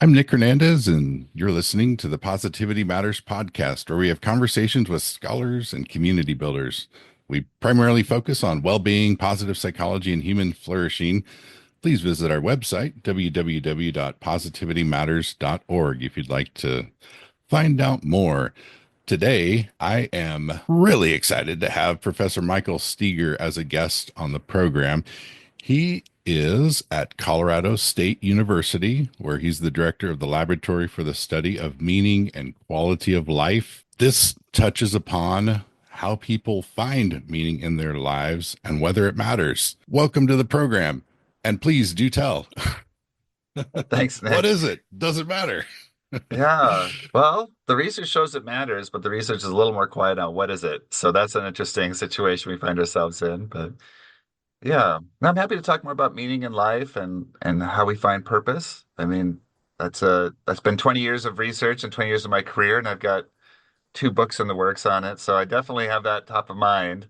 I'm Nick Hernandez, and you're listening to the Positivity Matters podcast, where we have conversations with scholars and community builders. We primarily focus on well being, positive psychology, and human flourishing. Please visit our website, www.positivitymatters.org, if you'd like to find out more. Today, I am really excited to have Professor Michael Steger as a guest on the program. He is at Colorado State University, where he's the director of the Laboratory for the Study of Meaning and Quality of Life. This touches upon how people find meaning in their lives and whether it matters. Welcome to the program. And please do tell. Thanks, What Nick. is it? Does it matter? Yeah. Well, the research shows it matters, but the research is a little more quiet on what is it. So that's an interesting situation we find ourselves in. But yeah, and I'm happy to talk more about meaning in life and how we find purpose. I mean, that's been 20 years of research and 20 years of my career, and I've got two books in the works on it. So I definitely have that top of mind.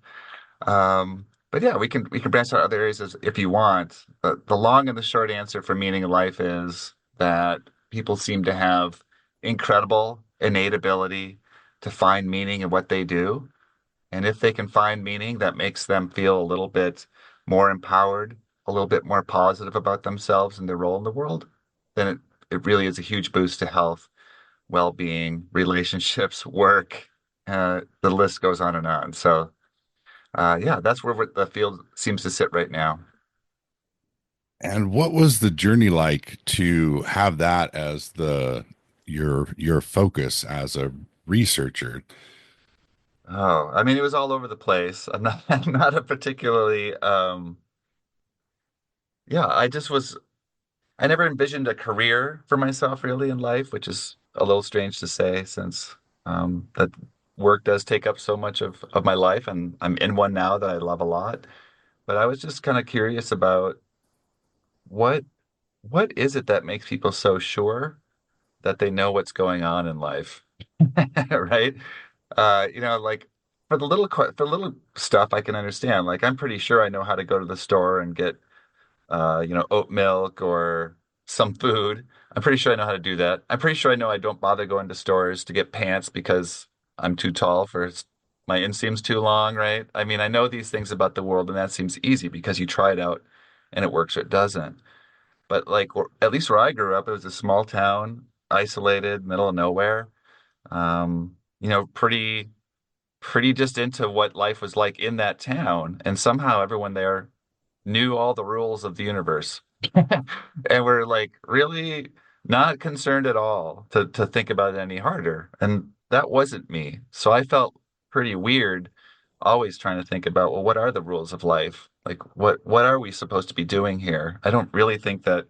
But yeah, we can branch out other areas if you want. The long and the short answer for meaning in life is that people seem to have incredible innate ability to find meaning in what they do. And if they can find meaning, that makes them feel a little bit more empowered, a little bit more positive about themselves and their role in the world, then it really is a huge boost to health, well-being, relationships, work. The list goes on and on. So yeah, that's where the field seems to sit right now. And what was the journey like to have that as the your focus as a researcher? Oh, I mean, it was all over the place. I'm not, I'm not a particularly, yeah, I never envisioned a career for myself really in life, which is a little strange to say since that work does take up so much of my life, and I'm in one now that I love a lot. But I was just kind of curious about what what is it that makes people so sure that they know what's going on in life, right? Like for little stuff I can understand. Like I'm pretty sure I know how to go to the store and get oat milk or some food. I'm pretty sure I know how to do that. I'm pretty sure I know I don't bother going to stores to get pants because I'm too tall my inseam's too long, right? I mean, I know these things about the world and that seems easy because you try it out and it works or it doesn't. But at least where I grew up, it was a small town, isolated, middle of nowhere. Pretty just into what life was like in that town. And somehow everyone there knew all the rules of the universe. And we're like really not concerned at all to think about it any harder. And that wasn't me. So I felt pretty weird always trying to think about, well, what are the rules of life? Like what are we supposed to be doing here? I don't really think that,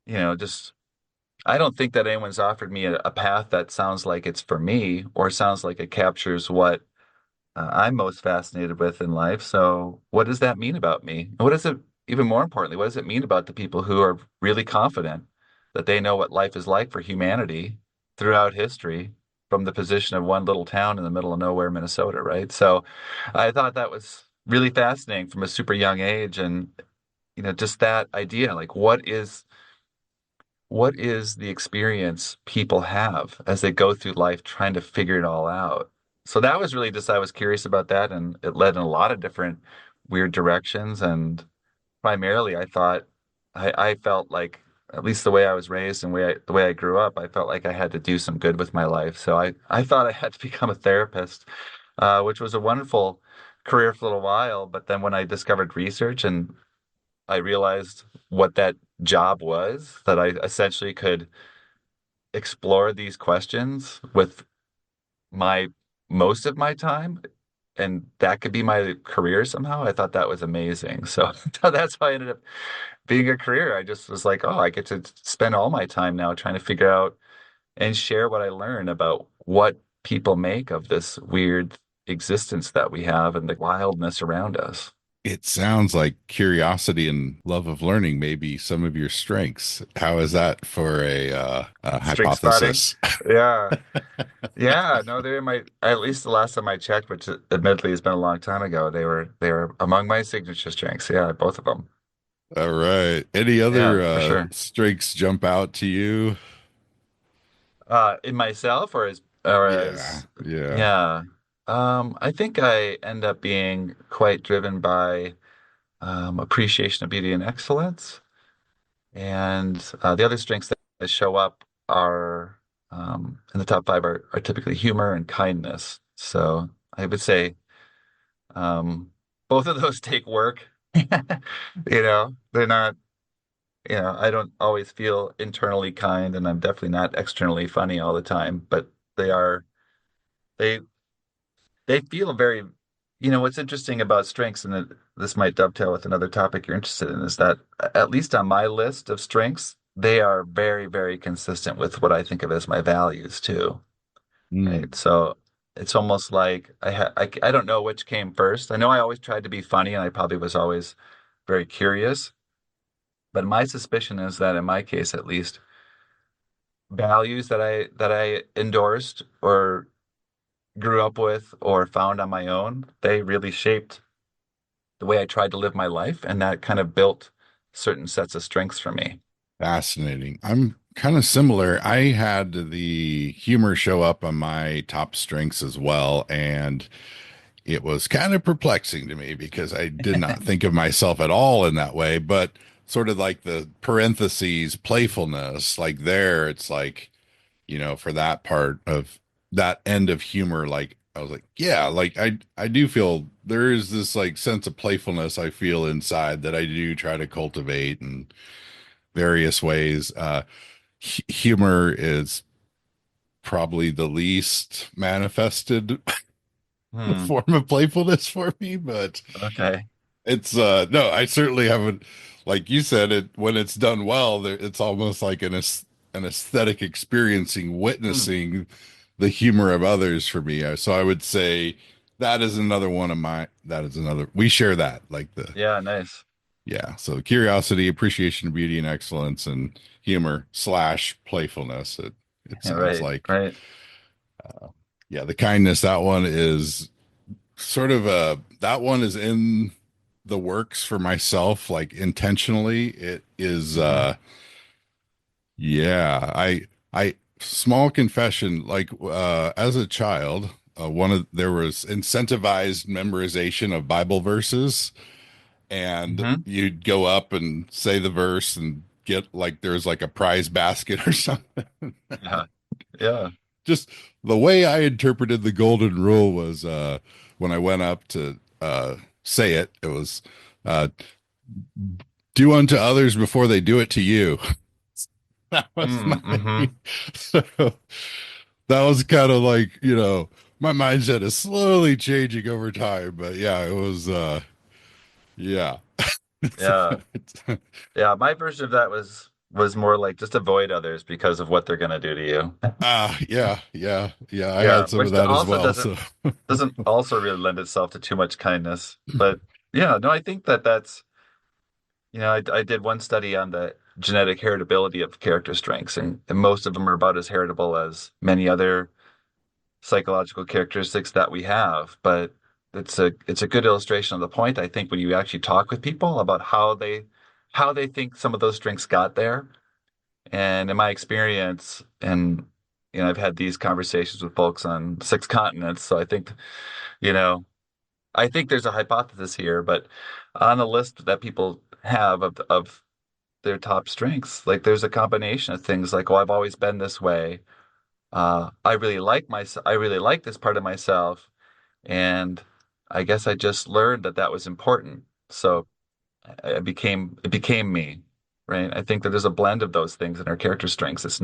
just I don't think that anyone's offered me a path that sounds like it's for me or sounds like it captures what I'm most fascinated with in life. So, what does that mean about me? And what does it, even more importantly, what does it mean about the people who are really confident that they know what life is like for humanity throughout history from the position of one little town in the middle of nowhere, Minnesota, right? So, I thought that was really fascinating from a super young age. And, just that idea, like, what is the experience people have as they go through life trying to figure it all out? So that was really just, I was curious about that, and it led in a lot of different weird directions. And primarily, I felt like, at least the way I was raised and the way I grew up, I felt like I had to do some good with my life. So I thought I had to become a therapist, which was a wonderful career for a little while. But then when I discovered research and I realized what that job was, that I essentially could explore these questions with my most of my time, and that could be my career somehow. I thought that was amazing. So that's why I ended up being a career. I just was like, oh, I get to spend all my time now trying to figure out and share what I learn about what people make of this weird existence that we have and the wildness around us. It sounds like curiosity and love of learning may be some of your strengths. How is that for a String spotting. hypothesis? Yeah. Yeah, no, they're my, at least the last time I checked, which admittedly has been a long time ago, they were among my signature strengths. Yeah, both of them. All right. Any Yeah, other for sure. strengths jump out to you? In myself Yeah. Yeah. yeah. I think I end up being quite driven by appreciation of beauty and excellence. And the other strengths that show up are in the top five are typically humor and kindness. So I would say um, both of those take work. They're not, I don't always feel internally kind, and I'm definitely not externally funny all the time, but they are, they, they feel very, what's interesting about strengths, and this might dovetail with another topic you're interested in, is that at least on my list of strengths, they are very, very consistent with what I think of as my values too, right? Mm. So it's almost like I don't know which came first. I know I always tried to be funny, and I probably was always very curious, but my suspicion is that in my case, at least, values that I endorsed or grew up with or found on my own, they really shaped the way I tried to live my life, and that kind of built certain sets of strengths for me. Fascinating. I'm kind of similar. I had the humor show up on my top strengths as well, and it was kind of perplexing to me because I did not think of myself at all in that way, but sort of like the parentheses playfulness, like there, it's like, for that part of that end of humor, like I was like, yeah, like I do feel there is this like sense of playfulness I feel inside that I do try to cultivate in various ways. Humor is probably the least manifested Hmm. form of playfulness for me, but Okay. it's no, I certainly haven't, like you said, it when it's done well, there it's almost like an aesthetic experiencing, Hmm. witnessing the humor of others for me. So I would say that is another one of my that is another we share that like the Yeah, nice. yeah. So curiosity, appreciation of beauty and excellence, and humor slash playfulness. It Yeah, sounds right, like right. yeah, the kindness, that one is sort of a that one is in the works for myself, like intentionally. It is Hmm. yeah, I small confession, like as a child, one of there was incentivized memorization of Bible verses, and Hmm. you'd go up and say the verse and get like there's like a prize basket or something. Yeah, yeah. Just the way I interpreted the golden rule was when I went up to say it, it was uh, do unto others before they do it to you. That was my Mm-hmm. so that was kind of like, my mindset is slowly changing over time. But yeah, it was yeah. Yeah, yeah. My version of that was more like just avoid others because of what they're gonna do to you. Yeah, yeah, yeah. I Yeah, had some of which that as also well. doesn't So doesn't also really lend itself to too much kindness. But yeah, no, I think that's I did one study on the genetic heritability of character strengths, and most of them are about as heritable as many other psychological characteristics that we have. But it's a good illustration of the point, I think, when you actually talk with people about how they think some of those strengths got there. And in my experience, and I've had these conversations with folks on six continents, so you know, I think there's a hypothesis here, but on the list that people have of their top strengths, like there's a combination of things like, oh, I've always been this way. I really like this part of myself, and I guess I just learned that that was important. So it became me, right? I think that there's a blend of those things in our character strengths. It's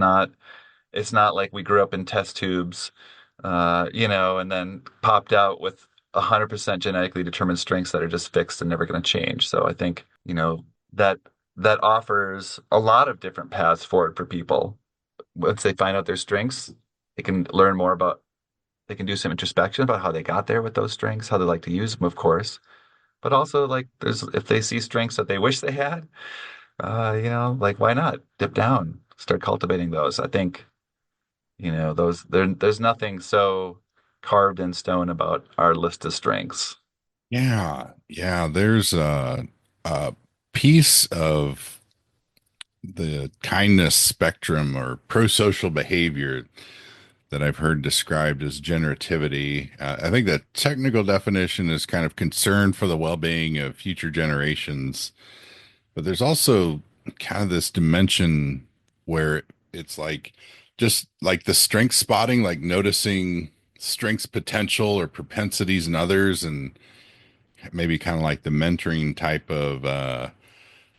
not like we grew up in test tubes, and then popped out with 100% genetically determined strengths that are just fixed and never going to change. So I think, that that offers a lot of different paths forward for people. Once they find out their strengths, they can learn more about, they can do some introspection about how they got there with those strengths, how they like to use them, of course. But also, like, if they see strengths that they wish they had, like, why not dip down, start cultivating those? I think, there's nothing so carved in stone about our list of strengths. yeah, yeah. There's uh piece of the kindness spectrum or pro-social behavior that I've heard described as generativity. I think the technical definition is kind of concern for the well-being of future generations, but there's also kind of this dimension where it's like just like the strength spotting, like noticing strengths potential or propensities in others, and maybe kind of like the mentoring type of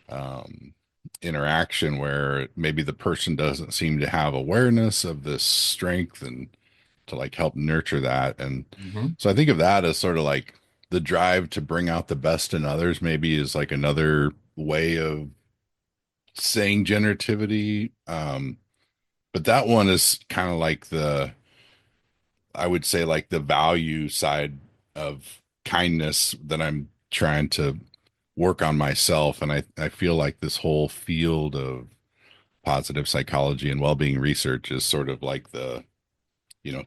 um, interaction where maybe the person doesn't seem to have awareness of this strength and to like help nurture that. And Hmm. so I think of that as sort of like the drive to bring out the best in others, maybe is like another way of saying generativity. But that one is kind of like I would say like the value side of kindness that I'm trying to work on myself. And I feel like this whole field of positive psychology and well-being research is sort of like the,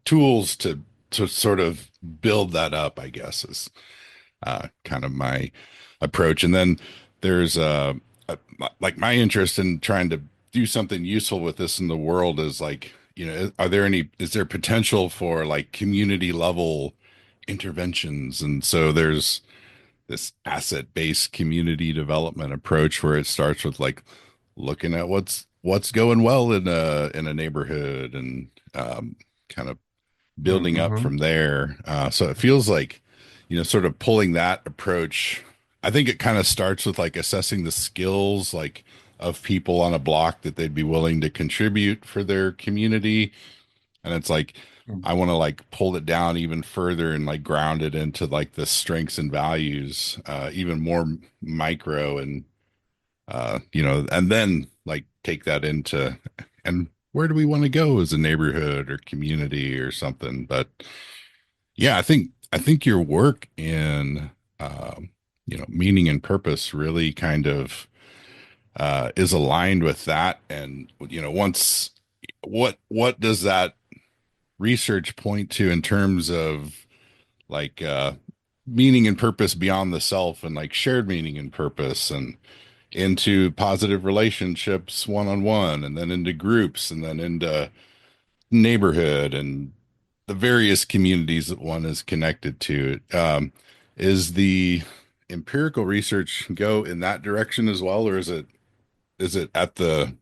tools to sort of build that up, I guess, is kind of my approach. And then there's a like my interest in trying to do something useful with this in the world is like, is there potential for like community level interventions? And so there's this asset-based community development approach where it starts with like looking at what's going well in a neighborhood and kind of building up Hmm. from there. So it feels like, sort of pulling that approach. I think it kind of starts with like assessing the skills like of people on a block that they'd be willing to contribute for their community. And it's like I want to like pull it down even further and like ground it into like the strengths and values, even more micro and and then like take that into and where do we want to go as a neighborhood or community or something. But yeah, I think your work in meaning and purpose really kind of is aligned with that. And once what does that research point to in terms of like meaning and purpose beyond the self and like shared meaning and purpose and into positive relationships one on one and then into groups and then into neighborhood and the various communities that one is connected to. Is the empirical research go in that direction as well, or is it at the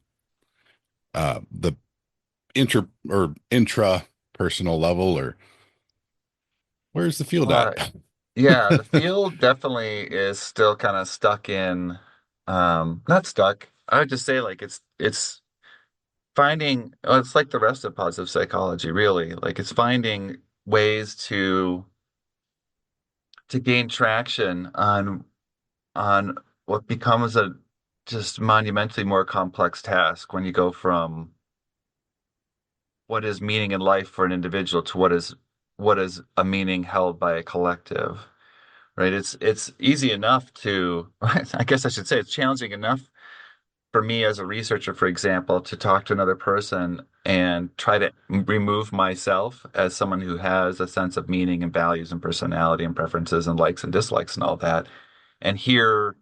inter or intra personal level, or where's the field Uh, at? yeah, the field definitely is still kind of stuck in, not stuck. I would just say like it's finding, it's like the rest of positive psychology, really. Like it's finding ways to gain traction on what becomes a just monumentally more complex task when you go from what is meaning in life for an individual to what is a meaning held by a collective, right? It's easy enough to, I guess I should say it's challenging enough for me as a researcher, for example, to talk to another person and try to remove myself as someone who has a sense of meaning and values and personality and preferences and likes and dislikes and all that, and hear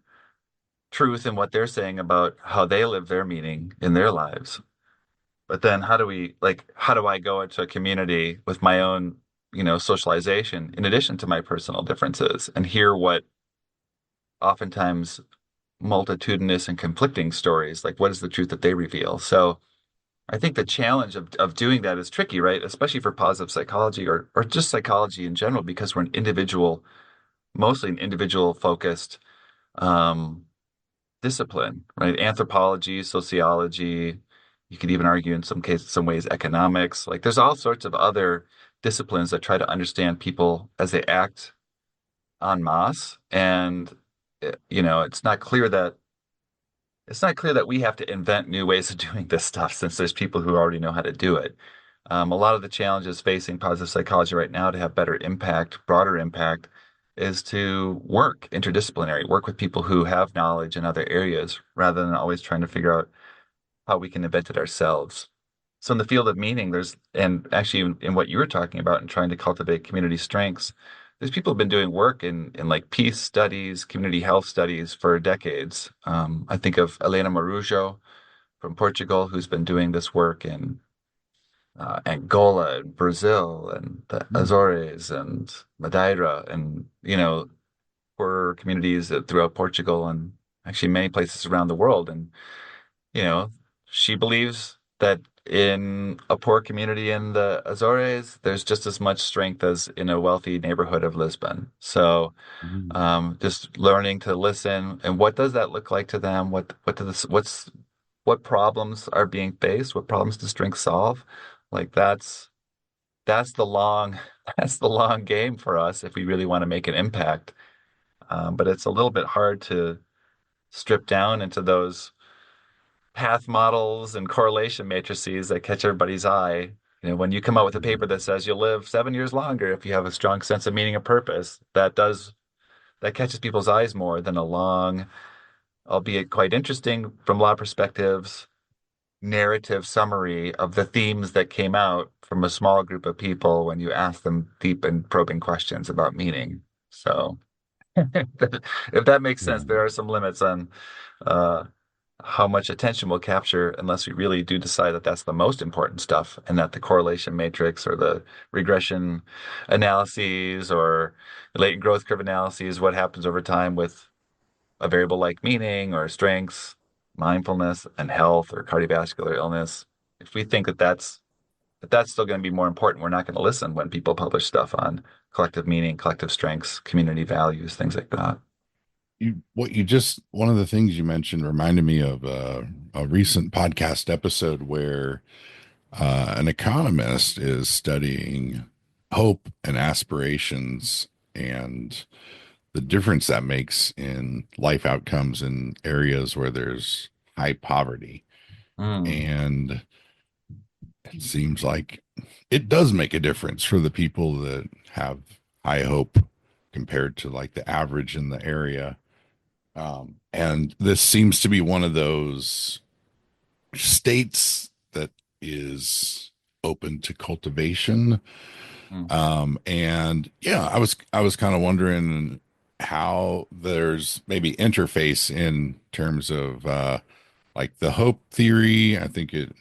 truth in what they're saying about how they live their meaning in their lives. But then how do I go into a community with my own, socialization in addition to my personal differences and hear what oftentimes multitudinous and conflicting stories, like what is the truth that they reveal? So I think the challenge of doing that is tricky, right? Especially for positive psychology or just psychology in general, because we're mostly an individual focused um, discipline, right? Anthropology, sociology, you could even argue in some ways, economics. Like there's all sorts of other disciplines that try to understand people as they act en masse. And, it's not clear that we have to invent new ways of doing this stuff since there's people who already know how to do it. A lot of the challenges facing positive psychology right now to have better impact, broader impact, is to work interdisciplinary, work with people who have knowledge in other areas rather than always trying to figure out how we can invent it ourselves. So in the field of meaning, and actually in what you were talking about and trying to cultivate community strengths, these people have been doing work in like peace studies, community health studies for decades. I think of Helena Marujo from Portugal, who's been doing this work in Angola and Brazil and the Azores and Madeira and, poor communities throughout Portugal and actually many places around the world. And, you know, she believes that in a poor community in the Azores, there's just as much strength as in a wealthy neighborhood of Lisbon. So, Mhm. just learning to listen and what does that look like to them? What problems are being faced? What problems does strength solve? Like that's the long that's the long game for us if we really want to make an impact. But it's a little bit hard to strip down into those path models and correlation matrices that catch everybody's eye. When you come out with a paper that says you'll live 7 years longer if you have a strong sense of meaning and purpose, that catches people's eyes more than a long, albeit quite interesting from a lot of perspectives, narrative summary of the themes that came out from a small group of people when you ask them deep and probing questions about meaning. So, if that makes sense, Yeah. there are some limits on uh, how much attention we'll capture unless we really do decide that that's the most important stuff and that the correlation matrix or the regression analyses or latent growth curve analyses, what happens over time with a variable like meaning or strengths, mindfulness, and health or cardiovascular illness. If we think that that's still going to be more important, we're not going to listen when people publish stuff on collective meaning, collective strengths, community values, things like that. One of the things you mentioned reminded me of a recent podcast episode where an economist is studying hope and aspirations and the difference that makes in life outcomes in areas where there's high poverty. Mm, And it seems like it does make a difference for the people that have high hope compared to like the average in the area. And this seems to be one of those states that is open to cultivation. mm, And yeah, I was kind of wondering how there's maybe interface in terms of like the hope theory. I think it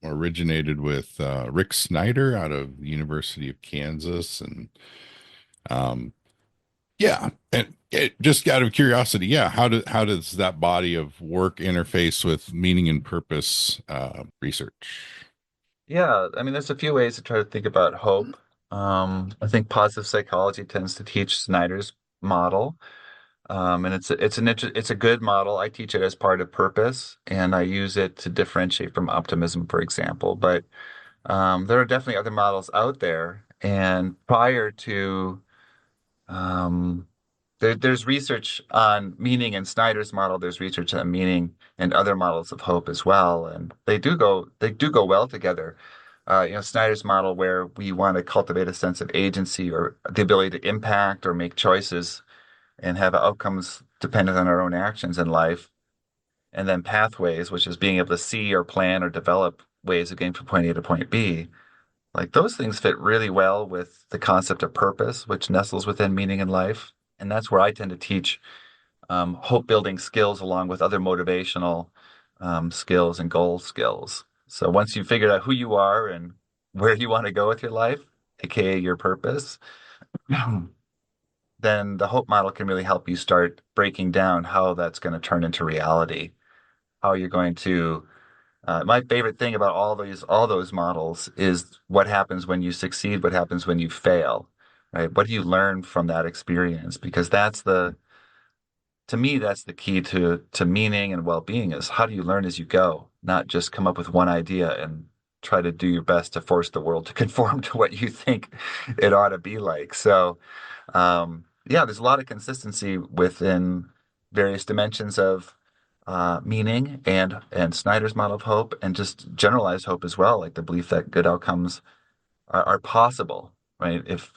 originated with Rick Snyder out of the University of Kansas, and um, yeah, and just out of curiosity, yeah, how does that body of work interface with meaning and purpose research? Yeah, I mean, there's a few ways to try to think about hope. I think positive psychology tends to teach Snyder's model, and it's a good model. I teach it as part of purpose, and I use it to differentiate from optimism, for example. But there are definitely other models out there, and prior to um, there's research on meaning in Snyder's model. There's research on meaning and other models of hope as well, and they do go well together. Snyder's model where we want to cultivate a sense of agency or the ability to impact or make choices and have outcomes dependent on our own actions in life, and then pathways, which is being able to see or plan or develop ways of getting from point A to point B. Like those things fit really well with the concept of purpose, which nestles within meaning in life. And that's where I tend to teach hope building skills along with other motivational skills and goal skills. So once you've figured out who you are and where you want to go with your life, aka your purpose, then the hope model can really help you start breaking down how that's going to turn into reality, how you're going to my favorite thing about all those models is what happens when you succeed, what happens when you fail, right? What do you learn from that experience? Because to me, that's the key to meaning and well-being is how do you learn as you go, not just come up with one idea and try to do your best to force the world to conform to what you think it ought to be like. So, yeah, there's a lot of consistency within various dimensions of meaning and Snyder's model of hope and just generalized hope as well, like the belief that good outcomes are possible, right? If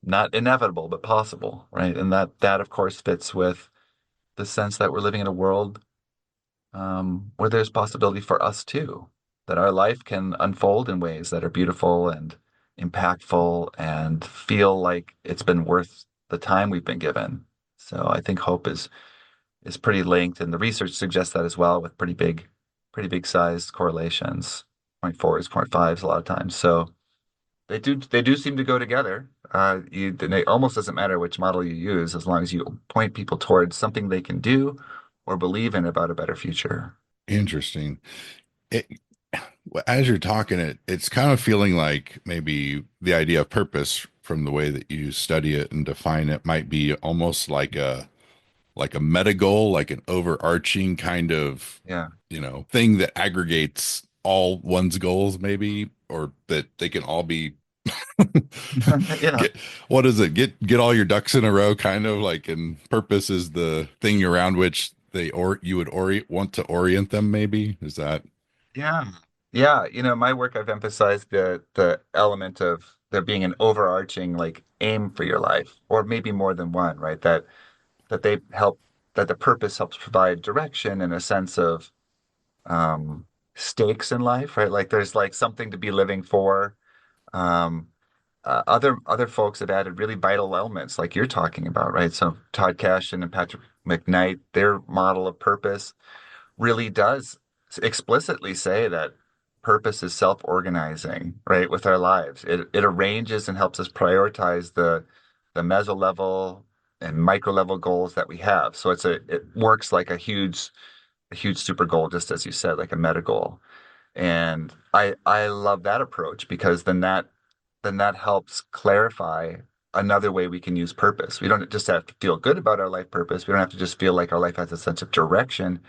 not inevitable, but possible, right? And that of course fits with the sense that we're living in a world where there's possibility for us too, that our life can unfold in ways that are beautiful and impactful and feel like it's been worth the time we've been given. So I think hope is pretty linked, and the research suggests that as well with pretty big sized correlations, point 0.4s, point 0.5s a lot of times. So they do seem to go together. It almost doesn't matter which model you use as long as you point people towards something they can do or believe in about a better future. Interesting. It, as you're talking it's kind of feeling like maybe the idea of purpose from the way that you study it and define it might be almost like a meta goal, like an overarching kind of, Yeah. thing that aggregates all one's goals, maybe, or that they can all be Yeah. get what is it? Get all your ducks in a row, kind of like, and purpose is the thing around which they or you would want to orient them, maybe. Is that Yeah. Yeah. My work, I've emphasized the element of there being an overarching like aim for your life, or maybe more than one, right? That they help that the purpose helps provide direction and a sense of stakes in life, right? Like there's like something to be living for. Um, other folks have added really vital elements like you're talking about, right? So Todd Cashin and Patrick McKnight, their model of purpose really does explicitly say that purpose is self-organizing, right, with our lives. It arranges and helps us prioritize the meso level and micro level goals that we have. So it works like a huge super goal, just as you said, like a meta goal. And I love that approach because then that helps clarify another way we can use purpose. We don't just have to feel good about our life purpose. We don't have to just feel like our life has a sense of direction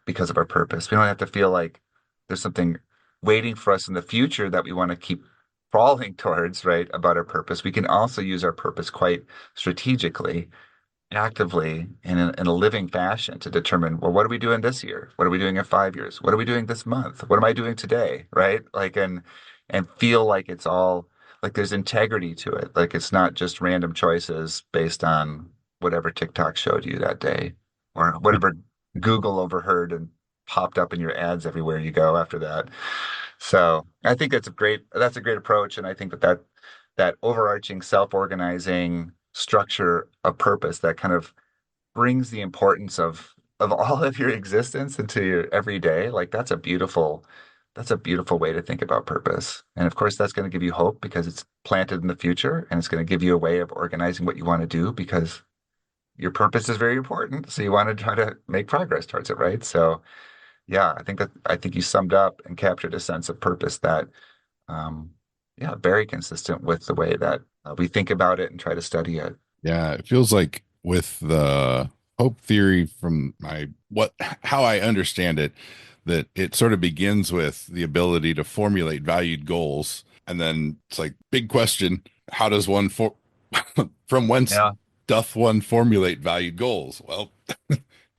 because of our purpose. We don't have to feel like there's something waiting for us in the future that we want to keep crawling towards, right, about our purpose. We can also use our purpose quite strategically, actively, in a living fashion to determine, well, what are we doing this year? What are we doing in 5 years? What are we doing this month? What am I doing today? Right? Like, and feel like it's all like there's integrity to it. Like it's not just random choices based on whatever TikTok showed you that day or whatever Google overheard and popped up in your ads everywhere you go after that. So I think that's a great approach. And I think that overarching self-organizing structure of purpose that kind of brings the importance of all of your existence into your everyday, like that's a beautiful way to think about purpose. And of course, that's going to give you hope because it's planted in the future and it's going to give you a way of organizing what you want to do because your purpose is very important. So you want to try to make progress towards it, right? So yeah, I think you summed up and captured a sense of purpose that um yeah, very consistent with the way that we think about it and try to study it. Yeah, it feels like with the hope theory from my what how I understand it, that it sort of begins with the ability to formulate valued goals. And then it's like big question, how does one from whence Yeah. doth one formulate valued goals? Well,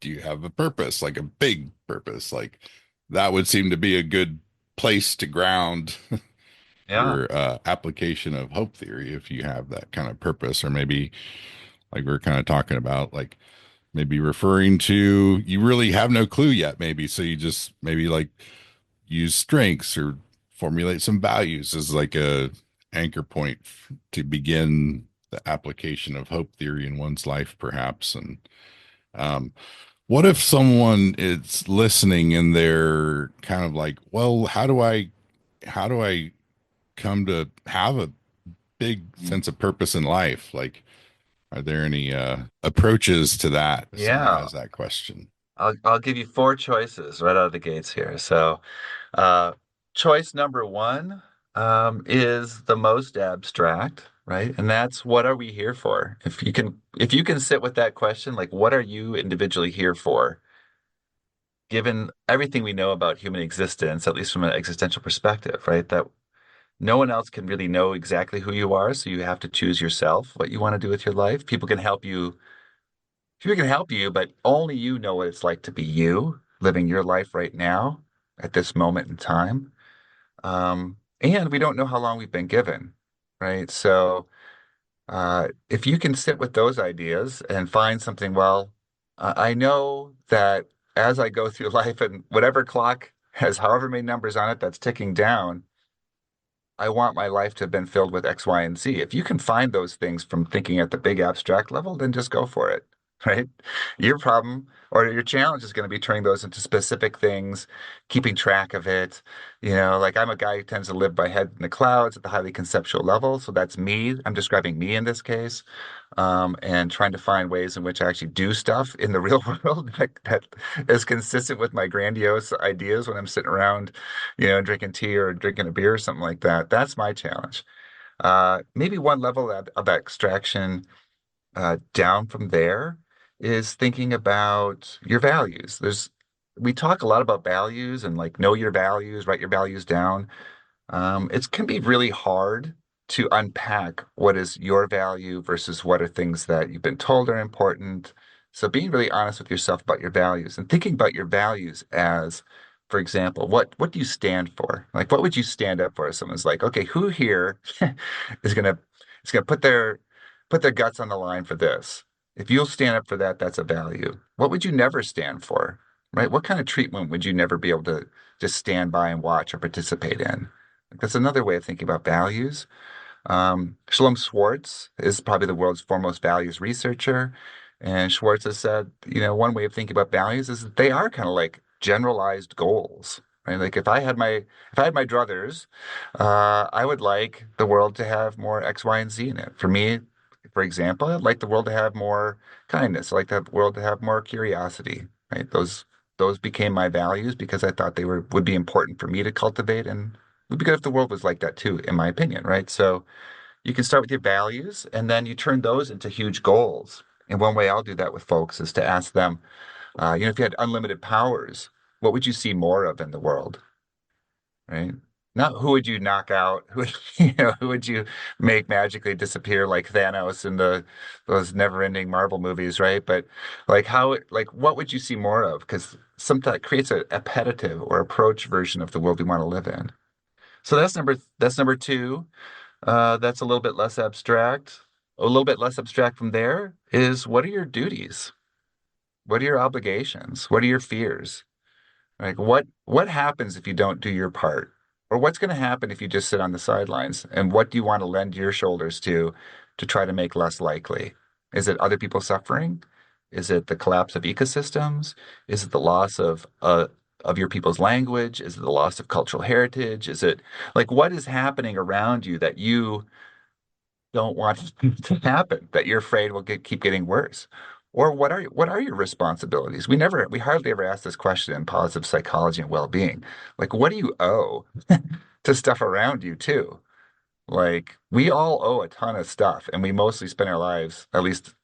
do you have a purpose, like a big purpose? Like that would seem to be a good place to ground Yeah. your application of hope theory if you have that kind of purpose, or maybe like we are kind of talking about, like maybe referring to you really have no clue yet, maybe. So you just maybe like use strengths or formulate some values as like a anchor point to begin the application of hope theory in one's life, perhaps. And um, what if someone is listening and they're kind of like, well, how do I come to have a big Mm. sense of purpose in life? Like, are there any approaches to that if somebody Yeah. has that question? I'll give you four choices right out of the gates here. So, uh, choice number one is the most abstract, right? And that's what are we here for? If you can sit with that question, like what are you individually here for, given everything we know about human existence, at least from an existential perspective, right? That no one else can really know exactly who you are, so you have to choose yourself what you want to do with your life. People can help you, but only you know what it's like to be you, living your life right now at this moment in time. And we don't know how long we've been given, right? So if you can sit with those ideas and find something, well, I know that as I go through life and whatever clock has however many numbers on it that's ticking down, I want my life to have been filled with X, Y, and Z. If you can find those things from thinking at the big abstract level, then just go for it, right? Your problem or your challenge is going to be turning those into specific things, keeping track of it. Like I'm a guy who tends to live by head in the clouds at the highly conceptual level. So that's me. I'm describing me in this case, and trying to find ways in which I actually do stuff in the real world that is consistent with my grandiose ideas when I'm sitting around, drinking tea or drinking a beer or something like that. That's my challenge. Maybe one level of abstraction down from there is thinking about your values. We talk a lot about values and like know your values, write your values down. It can be really hard to unpack what is your value versus what are things that you've been told are important. So being really honest with yourself about your values and thinking about your values as, for example, what do you stand for? Like what would you stand up for if someone's like, okay, who here is gonna put their guts on the line for this? If you'll stand up for that, that's a value. What would you never stand for? Right? What kind of treatment would you never be able to just stand by and watch or participate in? Like, that's another way of thinking about values. Shalom Schwartz is probably the world's foremost values researcher. And Schwartz has said, one way of thinking about values is that they are kind of like generalized goals, right? Like if I had my druthers, I would like the world to have more X, Y, and Z in it. For me, for example, I'd like the world to have more kindness. I'd like the world to have more curiosity, right? Those became my values because I thought they would be important for me to cultivate, and it would be good if the world was like that too, in my opinion, right? So you can start with your values and then you turn those into huge goals. And one way I'll do that with folks is to ask them, if you had unlimited powers, what would you see more of in the world, right? Not who would you knock out, who would you make magically disappear like Thanos in those never-ending Marvel movies, right? But like what would you see more of? Because sometimes it creates a appetitive or approach version of the world we want to live in. So that's number two. That's a little bit less abstract. A little bit less abstract from there is what are your duties? What are your obligations? What are your fears? Like what happens if you don't do your part? Or what's going to happen if you just sit on the sidelines? And what do you want to lend your shoulders to try to make less likely? Is it other people suffering? Is it the collapse of ecosystems? Is it the loss of your people's language? Is it the loss of cultural heritage? Is it like what is happening around you that you don't want to happen, that you're afraid will keep getting worse? Or what are your responsibilities? We hardly ever ask this question in positive psychology and well-being. Like, what do you owe to stuff around you too? Like, we all owe a ton of stuff, and we mostly spend our lives, at least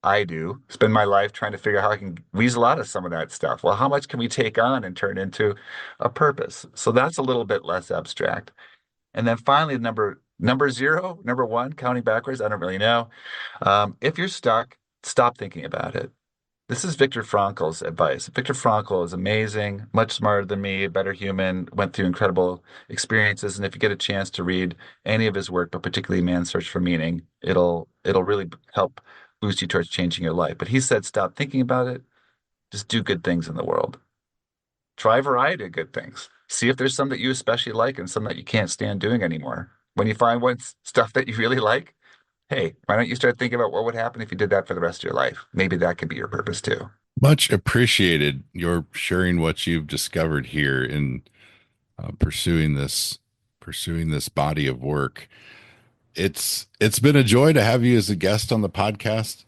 I do, spend my life trying to figure out how I can weasel out of some of that stuff. Well, how much can we take on and turn into a purpose? So that's a little bit less abstract. And then finally, number zero, number one, counting backwards, I don't really know. If you're stuck, stop thinking about it. This is Viktor Frankl's advice. Viktor Frankl is amazing, much smarter than me, a better human, went through incredible experiences. And if you get a chance to read any of his work, but particularly Man's Search for Meaning, it'll really help boost you towards changing your life. But he said, stop thinking about it. Just do good things in the world. Try a variety of good things. See if there's some that you especially like and some that you can't stand doing anymore. When you find stuff that you really like, hey, why don't you start thinking about what would happen if you did that for the rest of your life? Maybe that could be your purpose too. Much appreciated your sharing what you've discovered here in pursuing this body of work. It's been a joy to have you as a guest on the podcast.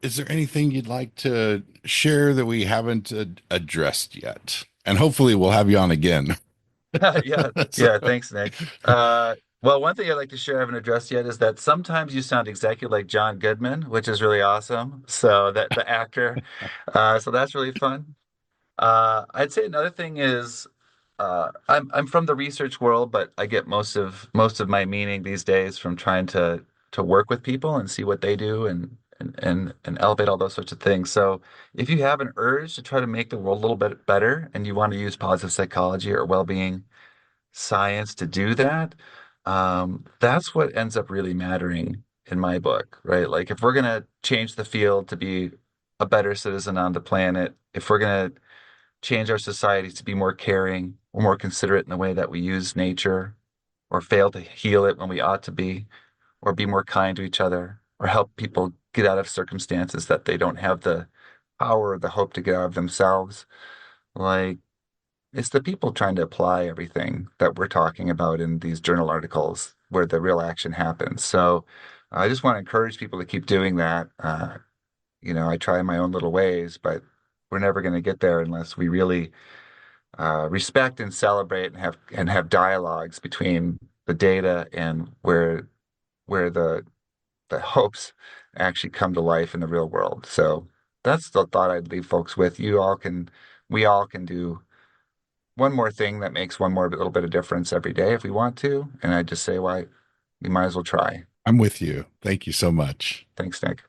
Is there anything you'd like to share that we haven't addressed yet? And hopefully we'll have you on again. Yeah, So, yeah, thanks, Nick. Well, one thing I'd like to share I haven't addressed yet is that sometimes you sound exactly like John Goodman, which is really awesome. So that the actor, so that's really fun. I'd say another thing is I'm from the research world, but I get most of my meaning these days from trying to work with people and see what they do and elevate all those sorts of things. So if you have an urge to try to make the world a little bit better and you want to use positive psychology or well-being science to do that, that's what ends up really mattering in my book, right? Like if we're gonna change the field to be a better citizen on the planet, if we're gonna change our societies to be more caring or more considerate in the way that we use nature, or fail to heal it when we ought to be, or be more kind to each other, or help people get out of circumstances that they don't have the power or the hope to get out of themselves. Like, it's the people trying to apply everything that we're talking about in these journal articles where the real action happens. So I just want to encourage people to keep doing that. I try in my own little ways, but we're never going to get there unless we really respect and celebrate and have dialogues between the data and where the hopes actually come to life in the real world. So that's the thought I'd leave folks with. We all can do one more thing that makes one more little bit of difference every day if we want to. And I just say, why, we might as well try. I'm with you. Thank you so much. Thanks, Nick.